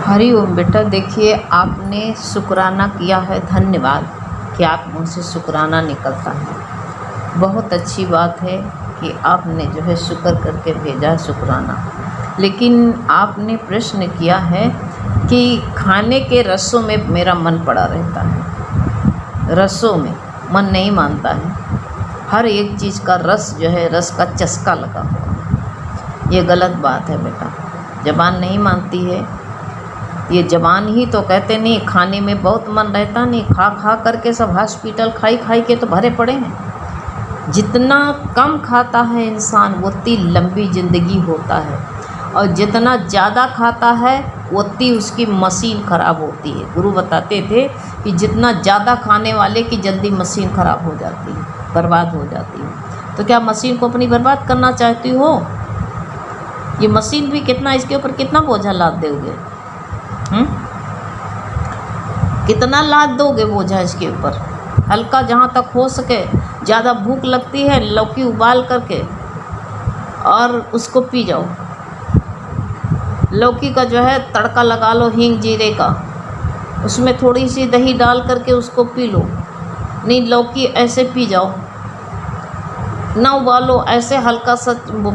हरि ओम बेटा, देखिए आपने शुक्राना किया है, धन्यवाद कि आप मुझसे शुक्राना निकलता है। बहुत अच्छी बात है कि आपने जो है शुक्र करके भेजा है शुक्राना। लेकिन आपने प्रश्न किया है कि खाने के रसों में मेरा मन पड़ा रहता है, रसों में मन नहीं मानता है। हर एक चीज़ का रस जो है, रस का चस्का लगा हुआ है। ये गलत बात है बेटा, ज़बान नहीं मानती है। ये जवान ही तो कहते नहीं, खाने में बहुत मन रहता नहीं, खा खा करके सब हॉस्पिटल खाई खाई के तो भरे पड़े हैं। जितना कम खाता है इंसान उतनी लंबी ज़िंदगी होता है, और जितना ज़्यादा खाता है उतनी उसकी मशीन ख़राब होती है। गुरु बताते थे कि जितना ज़्यादा खाने वाले की जल्दी मशीन ख़राब हो जाती है, बर्बाद हो जाती है। तो क्या मशीन को अपनी बर्बाद करना चाहती हो? ये मशीन भी कितना, इसके ऊपर कितना बोझा लाद दोगे? कितना लाद दोगे बोझा इसके ऊपर? हल्का, जहाँ तक हो सके। ज़्यादा भूख लगती है, लौकी उबाल करके और उसको पी जाओ। लौकी का जो है तड़का लगा लो हींग जीरे का, उसमें थोड़ी सी दही डाल करके उसको पी लो। नहीं, लौकी ऐसे पी जाओ, ना उबालो, ऐसे हल्का सा।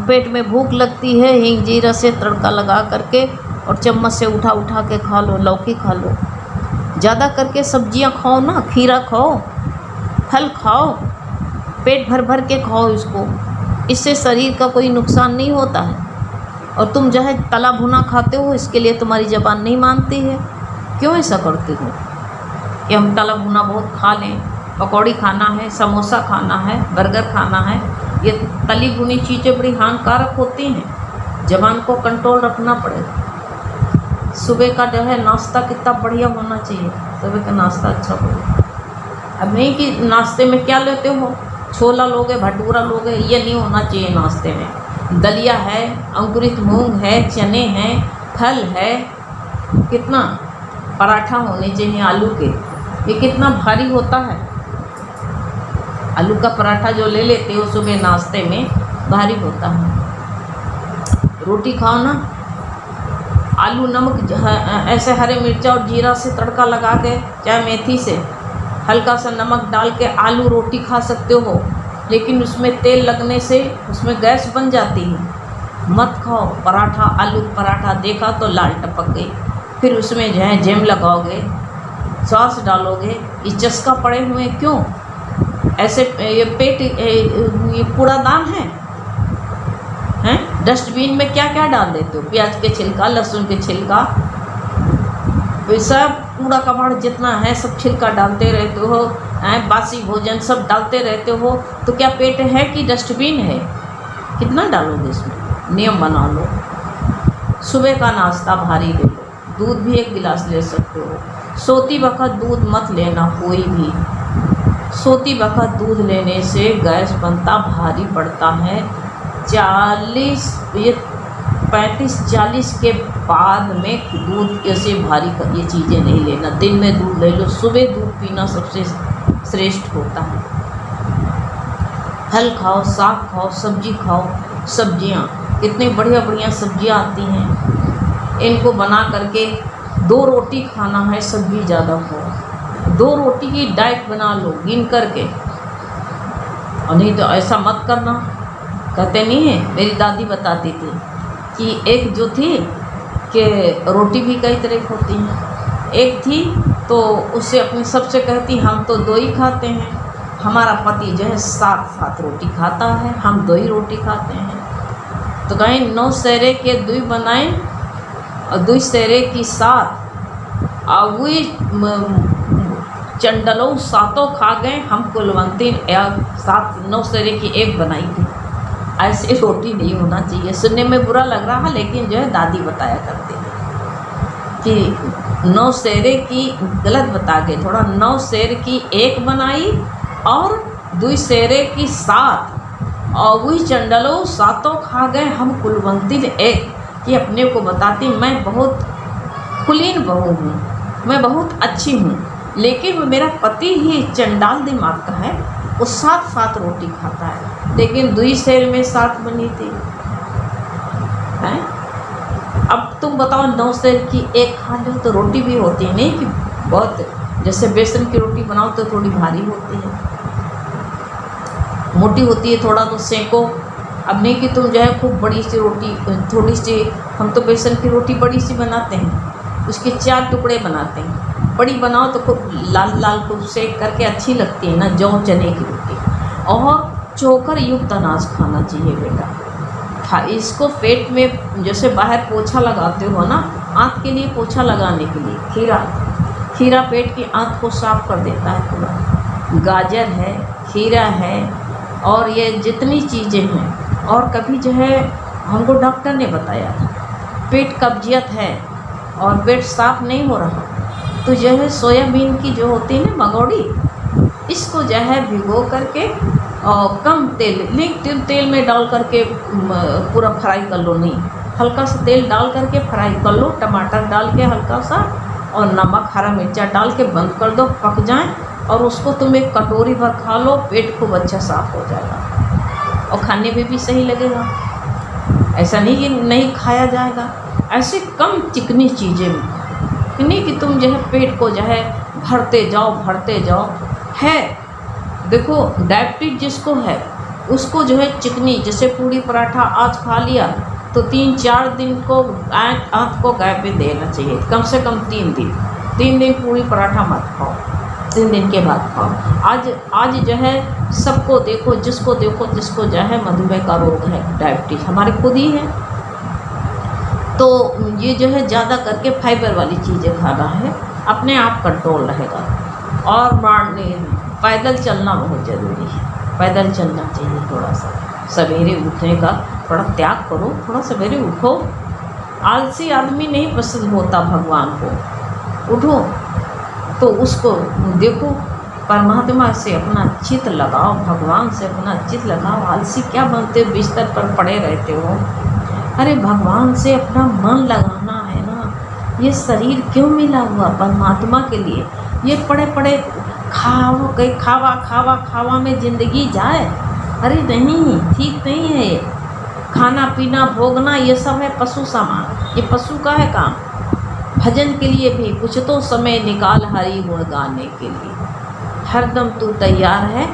पेट में भूख लगती है, हींग जीरा से तड़का लगा करके और चम्मच से उठा उठा के खा लो। लौकी खा लो, ज़्यादा करके सब्जियां खाओ ना, खीरा खाओ, फल खाओ, पेट भर भर के खाओ इसको। इससे शरीर का कोई नुकसान नहीं होता है। और तुम जो है तला भुना खाते हो, इसके लिए तुम्हारी ज़बान नहीं मानती है। क्यों ऐसा करते हो कि हम तला भुना बहुत खा लें? पकौड़ी खाना है, समोसा खाना है, बर्गर खाना है। ये तली भुनी चीज़ें बड़ी हानिकारक होती हैं, ज़बान को कंट्रोल रखना पड़ेगा। सुबह का जो है नाश्ता कितना बढ़िया होना चाहिए, सुबह का नाश्ता अच्छा हो। अब नहीं कि नाश्ते में क्या लेते हो, छोला लोगे, भटूरा लोगे, ये नहीं होना चाहिए नाश्ते में। दलिया है, अंकुरित मूंग है, चने हैं, फल है, कितना पराठा होने चाहिए आलू के। ये कितना भारी होता है। आलू का पराठा जो ले लेते हो सुबह नाश्ते में, भारी होता है। रोटी खाओ ना, आलू नमक ऐसे हरे मिर्चा और जीरा से तड़का लगा के, चाहे मेथी से हल्का सा नमक डाल के आलू रोटी खा सकते हो। लेकिन उसमें तेल लगने से उसमें गैस बन जाती है। मत खाओ पराठा, आलू पराठा देखा तो लाल टपक गई। फिर उसमें जो है जैम लगाओगे, सॉस डालोगे, ये चस्का पड़े हुए क्यों? ऐसे ये पेट ये कूड़ादान है। डस्टबिन में क्या क्या डाल देते हो? प्याज के छिलका, लहसुन के छिलका, सब कूड़ा कबाड़ जितना है सब छिलका डालते रहते हो। बासी भोजन सब डालते रहते हो। तो क्या पेट है कि डस्टबिन है? कितना डालोगे इसमें? नियम बना लो। सुबह का नाश्ता भारी ले लो, दूध भी 1 गिलास ले सकते हो। सोती वक्त दूध मत लेना कोई भी। सोती वक्त दूध लेने से गैस बनता, भारी पड़ता है। 35-40 के बाद में दूध ऐसे भारी ये चीज़ें नहीं लेना। दिन में दूध ले लो, सुबह दूध पीना सबसे श्रेष्ठ होता है। फल खाओ, साग खाओ, सब्जी खाओ। सब्जियां कितनी बढ़िया बढ़िया सब्जियां आती हैं, इनको बना करके 2 रोटी खाना है, सब्जी ज़्यादा खाओ। 2 रोटी की डाइट बना लो गिन करके। और नहीं तो ऐसा मत करना। कहते नहीं है, मेरी दादी बताती थी कि एक जो थी कि रोटी भी कई तरह की होती हैं। एक थी तो उससे अपनी सबसे कहती, हम तो 2 ही खाते हैं, हमारा पति जो है 7 रोटी खाता है, हम 2 ही रोटी खाते हैं। तो कहीं 9 सेरे के 2 बनाए और 2 सेरे की 7, और वही चंडलों 7 खा गए, हम कुलवंती 9 सेरे की 1 बनाई थी। ऐसी रोटी नहीं होना चाहिए। सुनने में बुरा लग रहा है, लेकिन जो है दादी बताया करते हैं कि 9 सेरे की, गलत बता गए थोड़ा, 9 सेर की 1 बनाई और 2 सेरे की 7, और वही चंडलों 7 खा गए, हम कुलवंती 1। कि अपने को बताती, मैं बहुत कुलीन बहू हूँ, मैं बहुत अच्छी हूँ, लेकिन मेरा पति ही चंडाल दिमाग का है, वो 7 रोटी खाता है। लेकिन 2 सेर में 7 बनी थी। हैं अब तुम बताओ 9 सेर की एक खा लो तो रोटी भी होती है, नहीं कि बहुत, जैसे बेसन की रोटी बनाओ तो थोड़ी भारी होती है, मोटी होती है, थोड़ा तो सेको। अब नहीं कि तुम जो है खूब बड़ी सी रोटी, थोड़ी सी, हम तो बेसन की रोटी बड़ी सी बनाते हैं, उसके 4 टुकड़े बनाते हैं। बड़ी बनाओ तो खूब लाल लाल खूब सेक करके अच्छी लगती है ना, जौ चने की रोटी। और चोकर युक्त अनाज खाना चाहिए बेटा। इसको पेट में जैसे बाहर पोछा लगाते हो ना, आंत के लिए पोछा लगाने के लिए खीरा पेट की आंत को साफ कर देता है पूरा। गाजर है, खीरा है, और ये जितनी चीज़ें हैं। और कभी जो है हमको डॉक्टर ने बताया था पेट कब्जियत है और पेट साफ नहीं हो रहा, तो जो है सोयाबीन की जो होती है ना मगोड़ी, इसको जो है भिगो करके और कम तेल में डाल करके पूरा फ्राई कर लो, नहीं हल्का सा तेल डाल करके फ्राई कर लो, टमाटर डाल के हल्का सा, और नमक हरा मिर्चा डाल के बंद कर दो, पक जाए, और उसको तुम एक कटोरी भर खा लो, पेट खूब अच्छा साफ हो जाएगा और खाने में भी सही लगेगा। ऐसा नहीं कि नहीं खाया जाएगा, ऐसे कम चिकनी चीज़ें नहीं कि तुम जो है पेट को जो है भरते जाओ। है देखो डायबिटीज जिसको है उसको जो है चिकनी, जैसे पूड़ी पराठा आज खा लिया तो 3-4 दिन को आँख को गैप भी देना चाहिए, कम से कम 3 दिन पूड़ी पराठा मत खाओ, 3 दिन के बाद खाओ। आज जो है सबको देखो, जिसको जो है मधुमेह का रोग है, डायबिटीज हमारे खुद ही है, तो ये जो है ज़्यादा करके फाइबर वाली चीज़ें खाना है, अपने आप कंट्रोल रहेगा। और पैदल चलना बहुत ज़रूरी है, पैदल चलना चाहिए थोड़ा सा, सवेरे उठने का थोड़ा त्याग करो, थोड़ा सवेरे उठो। आलसी आदमी नहीं पसंद होता भगवान को, उठो तो उसको देखो, परमात्मा से अपना चित्त लगाओ, भगवान से अपना चित्त लगाओ। आलसी क्या बनते हो, बिस्तर पर पड़े रहते हो? अरे भगवान से अपना मन लगाना है ना, ये शरीर क्यों मिला हुआ परमात्मा के लिए, ये पड़े पड़े खावा में ज़िंदगी जाए? अरे नहीं, ठीक नहीं है ये। खाना पीना भोगना ये सब है पशु सामान, ये पशु का है काम। भजन के लिए भी कुछ तो समय निकाल हरि गुण गाने के लिए, हरदम तू तैयार है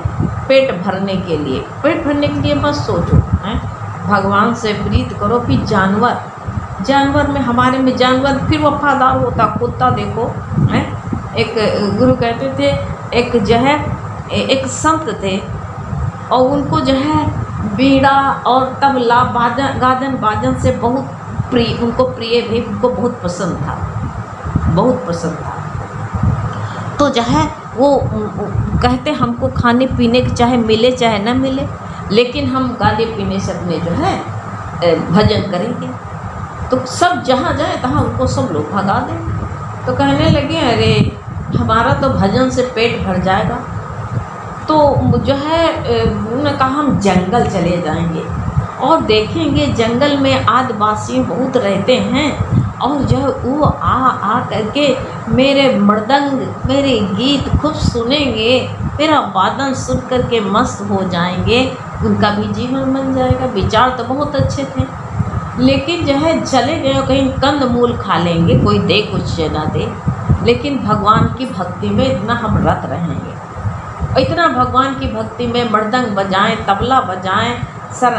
पेट भरने के लिए। पेट भरने के लिए मत सोचो, हैं भगवान से प्रीत करो। फिर जानवर में हमारे में जानवर फिर वफादार होता, कुत्ता देखो हैं। एक गुरु कहते थे, एक जो है एक संत थे और उनको जो है बीड़ा और तबला गाजन बाजन से बहुत प्रिय, उनको प्रिय भी, उनको बहुत पसंद था। तो जो है वो कहते हमको खाने पीने के चाहे मिले चाहे न मिले, लेकिन हम गाने पीने से अपने जो है भजन करेंगे। तो सब जहाँ जाए तहाँ उनको सब लोग भगा दें। तो कहने लगे अरे हमारा तो भजन से पेट भर जाएगा। तो जो है उन्होंने कहा हम जंगल चले जाएंगे और देखेंगे जंगल में आदिवासी बहुत रहते हैं, और जो है वो आ करके मेरे मृदंग, मेरे गीत खूब सुनेंगे, मेरा वादन सुन करके मस्त हो जाएंगे, उनका भी जीवन बन जाएगा। विचार तो बहुत अच्छे थे, लेकिन जो है चले गए कहीं कंद मूल खा लेंगे, कोई दे कुछ ना दे, लेकिन भगवान की भक्ति में इतना हम रत रहेंगे, इतना भगवान की भक्ति में मृदंग बजाएं, तबला बजाएं,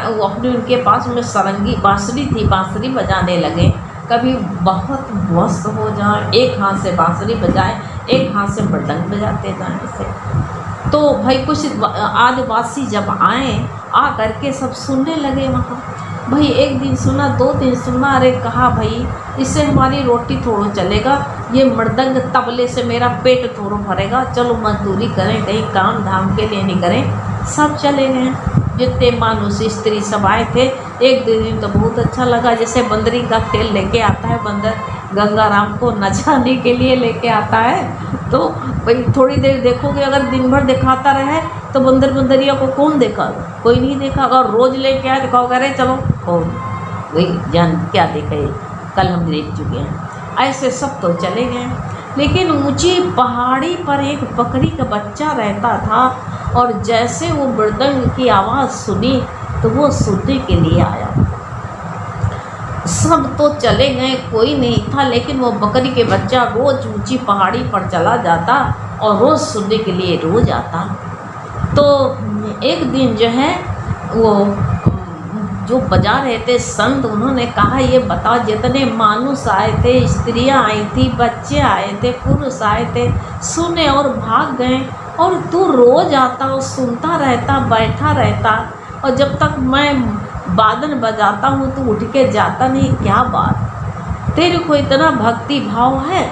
वो अपनी उनके पास में सरंगी बांसुरी थी, बांसुरी बजाने लगे। कभी बहुत मस्त हो जाए, एक हाथ से बांसुरी बजाए, एक हाथ से मृदंग बजाते जाए से। तो भाई कुछ आदिवासी जब आए, आ करके सब सुनने लगे वहाँ। भाई एक दिन सुना, 2 दिन सुना, अरे कहा भाई इससे हमारी रोटी थोड़ा चलेगा, ये मृदंग तबले से मेरा पेट थोड़ा भरेगा, चलो मजदूरी करें, कहीं काम धाम के लिए नहीं करें। सब चले गए, जितने मानुष स्त्री सब आए थे। 1-2 दिन तो बहुत अच्छा लगा, जैसे बंदरी का तेल लेके आता है बंदर गंगाराम को नचाने के लिए लेके आता है। तो भाई थोड़ी देर देखोगे, अगर दिन भर दिखाता रहे तो बंदरिया को कौन देखागा, कोई नहीं देखा। अगर रोज़ लेके आए तो कहोगे अरे चलो वही जान क्या देखे, कल हम देख चुके हैं। ऐसे सब तो चले गए, लेकिन ऊंची पहाड़ी पर एक बकरी का बच्चा रहता था, और जैसे वो मृदंग की आवाज़ सुनी तो वो सुनने के लिए आया। सब तो चले गए, कोई नहीं था, लेकिन वो बकरी के बच्चा रोज़ ऊंची पहाड़ी पर चला जाता और रोज़ सुनने के लिए रोज़ आता। तो एक दिन जो है वो जो बजा रहे थे संत, उन्होंने कहा ये बताओ जितने मानुष आए थे, स्त्रियां आई थी, बच्चे आए थे, पुरुष आए थे, सुने और भाग गए, और तू रोज़ आता और सुनता रहता, बैठा रहता, और जब तक मैं बादन बजाता हूँ तो उठ के जाता नहीं, क्या बात, तेरे को इतना भक्ति भाव है?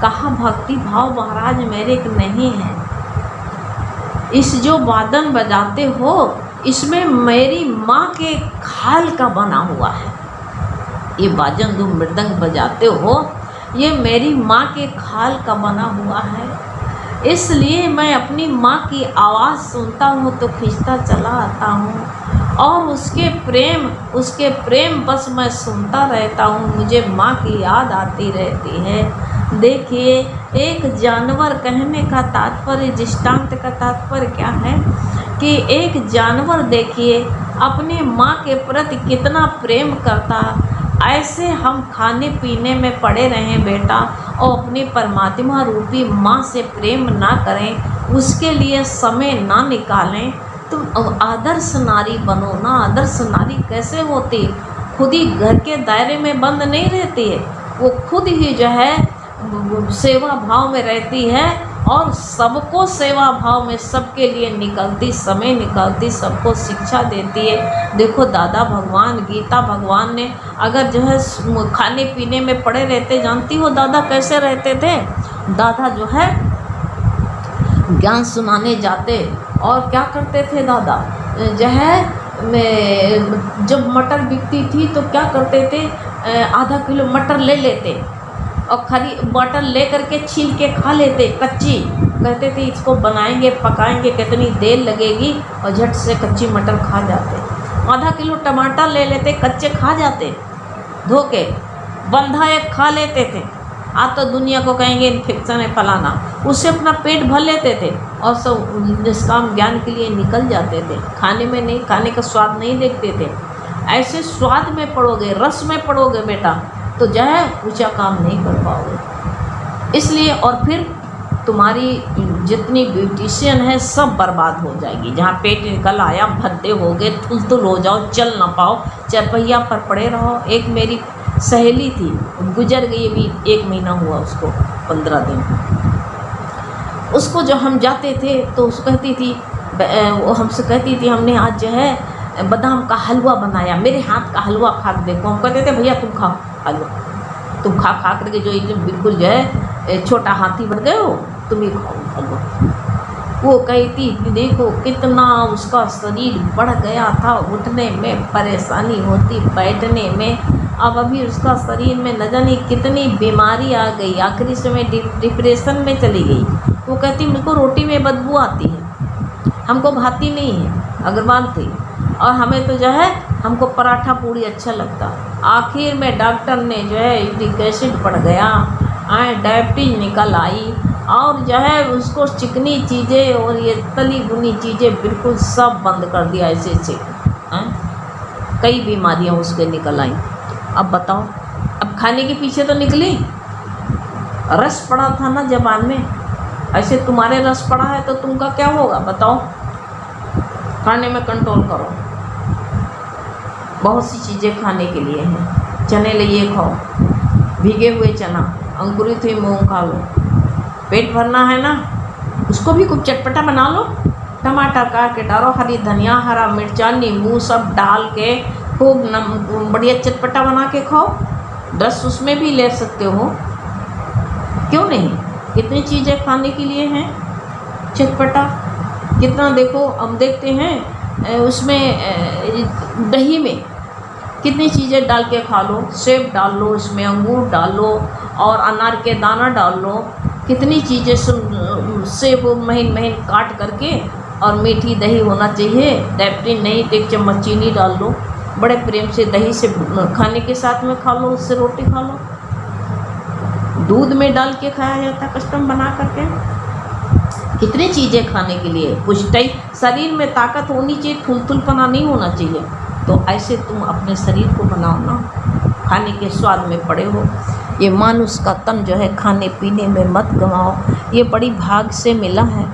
कहा भक्ति भाव महाराज मेरे को नहीं है, इस जो वादन बजाते हो इसमें मेरी माँ के खाल का बना हुआ है, ये वाजन जो मृदंग बजाते हो ये मेरी माँ के खाल का बना हुआ है, इसलिए मैं अपनी माँ की आवाज़ सुनता हूँ तो खींचता चला आता हूँ, और उसके प्रेम बस मैं सुनता रहता हूँ, मुझे माँ की याद आती रहती है। देखिए एक जानवर, कहने का तात्पर्य, दृष्टांत का तात्पर्य क्या है कि एक जानवर देखिए अपने माँ के प्रति कितना प्रेम करता, ऐसे हम खाने पीने में पड़े रहें बेटा और अपनी परमात्मा रूपी माँ से प्रेम ना करें, उसके लिए समय ना निकालें, तुम आदर्श नारी बनो ना। आदर्श नारी कैसे होती? खुद ही घर के दायरे में बंद नहीं रहती है, वो खुद ही जो है सेवा भाव में रहती है और सबको सेवा भाव में सबके लिए निकलती, समय निकालती, सबको शिक्षा देती है। देखो दादा भगवान, गीता भगवान ने अगर जो है खाने पीने में पड़े रहते, जानती हो दादा कैसे रहते थे? दादा जो है ज्ञान सुनाने जाते और क्या करते थे दादा, जो है जब मटर बिकती थी तो क्या करते थे, आधा किलो मटर ले लेते और खरी मटर ले करके छील के खा लेते कच्ची, कहते थे इसको बनाएंगे पकाएंगे कितनी देर लगेगी, और झट से कच्ची मटर खा जाते। आधा किलो टमाटर ले लेते, कच्चे खा जाते, धो के बंधा एक खा लेते थे। आज तो दुनिया को कहेंगे इन्फेक्शन है फलाना, उससे अपना पेट भर लेते थे और सब निष्काम ज्ञान के लिए निकल जाते थे, खाने में नहीं, खाने का स्वाद नहीं देखते थे। ऐसे स्वाद में पड़ोगे, रस में पड़ोगे बेटा तो जो है ऊँचा काम नहीं कर पाओगे। इसलिए और फिर तुम्हारी जितनी ब्यूटिशियन है सब बर्बाद हो जाएगी। जहाँ पेट निकल आया, भद्दे हो गए, थुल हो जाओ, चल ना पाओ, चरपहिया पर पड़े रहो। एक मेरी सहेली थी, गुजर गई, अभी 1 महीना हुआ उसको, 15 दिन। उसको जब हम जाते थे तो उसको कहती थी, वो हमसे कहती थी हमने आज जो है बादाम का हलवा बनाया, मेरे हाथ का हलवा खा के देखो। हम कहते थे भैया तुम खाओ हलवा, तुम खा करके जो एकदम बिल्कुल जो है छोटा हाथी बन गए हो, तुम ही खाओ हलवा। वो कहती कि देखो कितना उसका शरीर बढ़ गया था, उठने में परेशानी होती, बैठने में, अब अभी उसका शरीर में न जाने कितनी बीमारी आ गई, आखिरी समय डिप्रेशन में चली गई। वो कहती मुझको रोटी में बदबू आती है, हमको भाती नहीं है, अग्रवाल थी, और हमें तो जो है हमको पराठा पूड़ी अच्छा लगता। आखिर में डॉक्टर ने जो है यूरिक एसिड बढ़ गया, डायबिटीज निकल आई, और जो है उसको चिकनी चीज़ें और ये तली भुनी चीज़ें बिल्कुल सब बंद कर दिया। ऐसे कई बीमारियां उसके निकल आई। अब बताओ, अब खाने के पीछे तो निकली, रस पड़ा था ना जबान में, ऐसे तुम्हारे रस पड़ा है तो तुमका क्या होगा बताओ? खाने में कंट्रोल करो। बहुत सी चीज़ें खाने के लिए हैं। चने लिए खाओ, भीगे हुए चना, अंकुरित हुई मूंग खा लो, पेट भरना है ना, उसको भी खूब चटपटा बना लो, टमाटर काट के डालो, हरी धनिया, हरा मिर्चा, नींबू सब डाल के खूब बढ़िया चटपटा बना के खाओ। रस उसमें भी ले सकते हो, क्यों नहीं? कितनी चीज़ें खाने के लिए हैं चटपटा, कितना देखो। हम देखते हैं उसमें दही में कितनी चीज़ें डाल के खा लो, सेब डाल लो, इसमें अंगूर डाल लो और अनार के दाना डाल लो, कितनी चीज़ें सेब महीन महीन काट करके, और मीठी दही होना चाहिए, डायबिटीज नहीं तो 1 चम्मच चीनी डाल लो, बड़े प्रेम से दही से खाने के साथ में खा लो, उससे रोटी खा लो। दूध में डाल के खाया जाता कस्टम बना करके। कितनी चीज़ें खाने के लिए, पुष्टि, शरीर में ताकत होनी चाहिए, थुलथुलपना नहीं होना चाहिए। तो ऐसे तुम अपने शरीर को बनाओ ना, खाने के स्वाद में पड़े हो। ये मानुष का तन जो है खाने पीने में मत गंवाओ, ये बड़ी भाग से मिला है।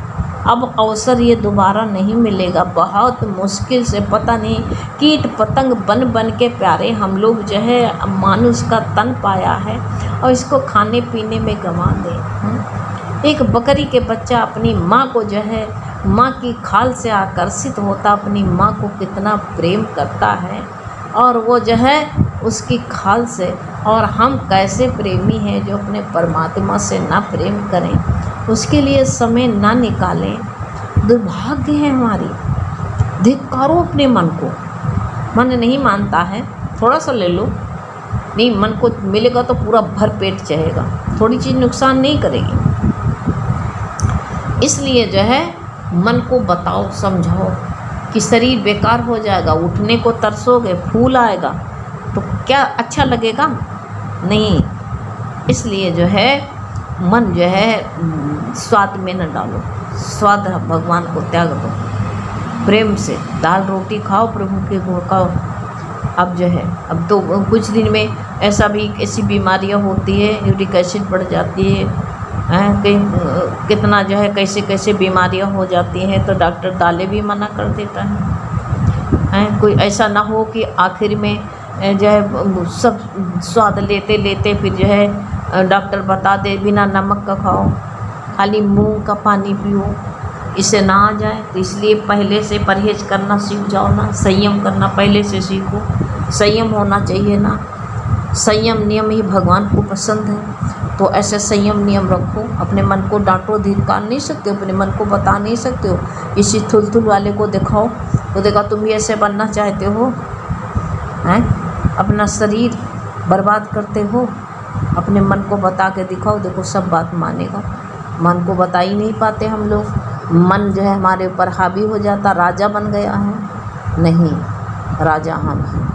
अब अवसर ये दोबारा नहीं मिलेगा। बहुत मुश्किल से, पता नहीं कीट पतंग बन बन के प्यारे हम लोग जो है मानुष का तन पाया है और इसको खाने पीने में गंवा दें। एक बकरी के बच्चा अपनी माँ को जो है माँ की खाल से आकर्षित होता, अपनी माँ को कितना प्रेम करता है और वो जो है उसकी खाल से। और हम कैसे प्रेमी हैं जो अपने परमात्मा से ना प्रेम करें, उसके लिए समय ना निकालें। दुर्भाग्य है हमारी। धिक्कारो अपने मन को। मन नहीं मानता है, थोड़ा सा ले लो, नहीं मन को मिलेगा तो पूरा भर पेट चाहेगा, थोड़ी चीज़ नुकसान नहीं करेगी। इसलिए जो है मन को बताओ, समझाओ कि शरीर बेकार हो जाएगा, उठने को तरसोगे, फूल आएगा तो क्या अच्छा लगेगा? नहीं। इसलिए जो है मन जो है स्वाद में न डालो, स्वाद भगवान को त्याग दो, प्रेम से दाल रोटी खाओ, प्रभु के गुण गाओ। अब जो है अब तो कुछ दिन में ऐसा भी ऐसी बीमारियां होती है, यूरिक एसिड बढ़ जाती है, कहीं कितना जो है कैसे कैसे बीमारियां हो जाती हैं, तो डॉक्टर दालें भी मना कर देता है। कोई ऐसा ना हो कि आखिर में जो है सब स्वाद लेते लेते फिर जो है डॉक्टर बता दे बिना नमक का खाओ, खाली मूंग का पानी पियो, इससे ना आ जाए। तो इसलिए पहले से परहेज करना सीख जाओ ना, संयम करना पहले से सीखो। संयम होना चाहिए ना, संयम नियम ही भगवान को पसंद है। तो ऐसे संयम नियम रखो, अपने मन को डांटो, धिक्कार नहीं सकते हो, अपने मन को बता नहीं सकते हो। इसी थुलथुल वाले को दिखाओ, तो देखा तुम भी ऐसे बनना चाहते हो, हैं अपना शरीर बर्बाद करते हो, अपने मन को बता के दिखाओ, देखो सब बात मानेगा। मन को बता ही नहीं पाते हम लोग, मन जो है हमारे ऊपर हावी हो जाता, राजा बन गया है। नहीं, राजा हम हैं।